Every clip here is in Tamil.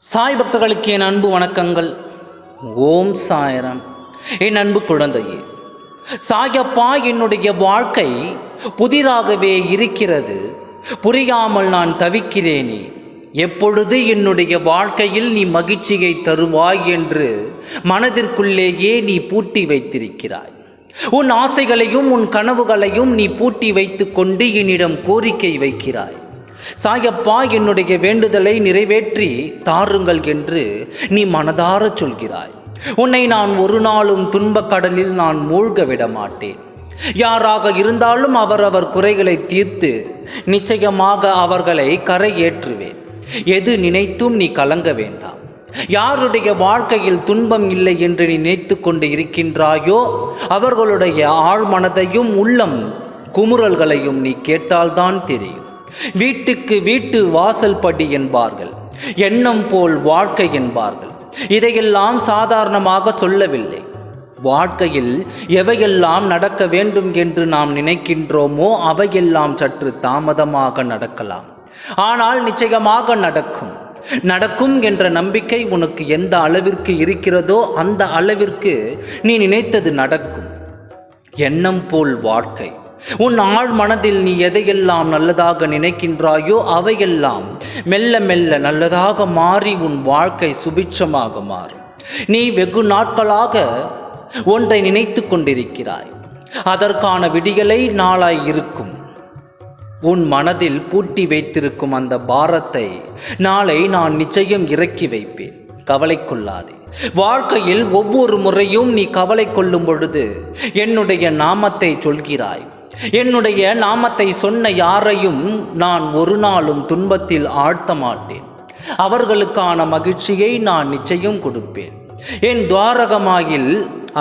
சாய் பக்தர்களுக்கு என் அன்பு வணக்கங்கள். ஓம் சாய்ராம். என் அன்பு குழந்தையே, சாயப்பா, என்னுடைய வாழ்க்கை புதிராகவே இருக்கிறது, புரியாமல் நான் தவிக்கிறேனே. எப்பொழுது என்னுடைய வாழ்க்கையில் நீ மகிழ்ச்சியை தருவாய் என்று மனதிற்குள்ளேயே நீ பூட்டி வைத்திருக்கிறாய். உன் ஆசைகளையும் உன் கனவுகளையும் நீ பூட்டி வைத்து கொண்டு என்னிடம் கோரிக்கை வைக்கிறாய். சாயப்பா, என்னுடைய வேண்டுதலை நிறைவேற்றி தாருங்கள் என்று நீ மனதார சொல்கிறாய். உன்னை நான் ஒரு நாளும் துன்பக் கடலில் நான் மூழ்க விட மாட்டேன். யாராக இருந்தாலும் அவரவர் குறைகளை தீர்த்து நிச்சயமாக அவர்களை கரை ஏற்றுவேன். எது நினைத்தும் நீ கலங்க வேண்டாம். யாருடைய வாழ்க்கையில் துன்பம் இல்லை என்று நீ நினைத்து கொண்டு இருக்கின்றாயோ அவர்களுடைய ஆழ்மனதையும் உள்ளம் குமுறல்களையும் நீ கேட்டால்தான் தெரியும். வீட்டுக்கு வீட்டு வாசல் படி என்பார்கள், எண்ணம் போல் வாழ்க்கை என்பார்கள். இதையெல்லாம் சாதாரணமாக சொல்லவில்லை. வாழ்க்கையில் எவையெல்லாம் நடக்க வேண்டும் என்று நாம் நினைக்கின்றோமோ அவையெல்லாம் சற்று தாமதமாக நடக்கலாம், ஆனால் நிச்சயமாக நடக்கும் என்ற நம்பிக்கை உனக்கு எந்த அளவிற்கு இருக்கிறதோ அந்த அளவிற்கு நீ நினைத்தது நடக்கும். எண்ணம் போல் வாழ்க்கை. உன் ஆழ் மனதில் நீ எதையெல்லாம் நல்லதாக நினைக்கின்றாயோ அவையெல்லாம் மெல்ல மெல்ல நல்லதாக மாறி உன் வாழ்க்கை சுபிட்சமாக மாறும். நீ வெகு நாட்களாக ஒன்றை நினைத்து கொண்டிருக்கிறாய், அதற்கான விடியலை நாளாய் இருக்கும். உன் மனதில் பூட்டி வைத்திருக்கும் அந்த பாரத்தை நாளை நான் நிச்சயம் இறக்கி வைப்பேன். கவலை கொள்ளாதே. வாழ்க்கையில் ஒவ்வொரு முறையும் நீ கவலை கொள்ளும் பொழுது என்னுடைய நாமத்தை சொல்கிறாய். என்னுடைய நாமத்தை சொன்ன யாரையும் நான் ஒரு நாளும் துன்பத்தில் ஆழ்த்த மாட்டேன். அவர்களுக்கான மகிழ்ச்சியை நான் நிச்சயம் கொடுப்பேன். என் துவாரகமாயில்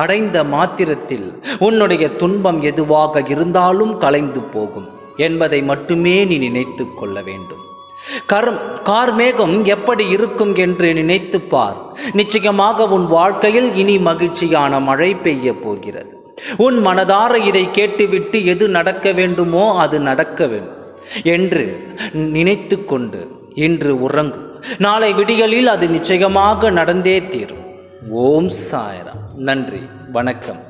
அடைந்த மாத்திரத்தில் உன்னுடைய துன்பம் எதுவாக இருந்தாலும் கலைந்து போகும் என்பதை மட்டுமே நீ நினைத்து கொள்ள வேண்டும். கார்மேகம் எப்படி இருக்கும் என்று நினைத்து பார். நிச்சயமாக உன் வாழ்க்கையில் இனி மகிழ்ச்சியான மழை பெய்ய போகிறது. உன் மனதார இதை கேட்டுவிட்டு எது நடக்க வேண்டுமோ அது நடக்க வேண்டும் என்று நினைத்து கொண்டு இன்று உறங்கு. நாளை விடியலில் அது நிச்சயமாக நடந்தே தீரும். ஓம் சாய்ராம். நன்றி, வணக்கம்.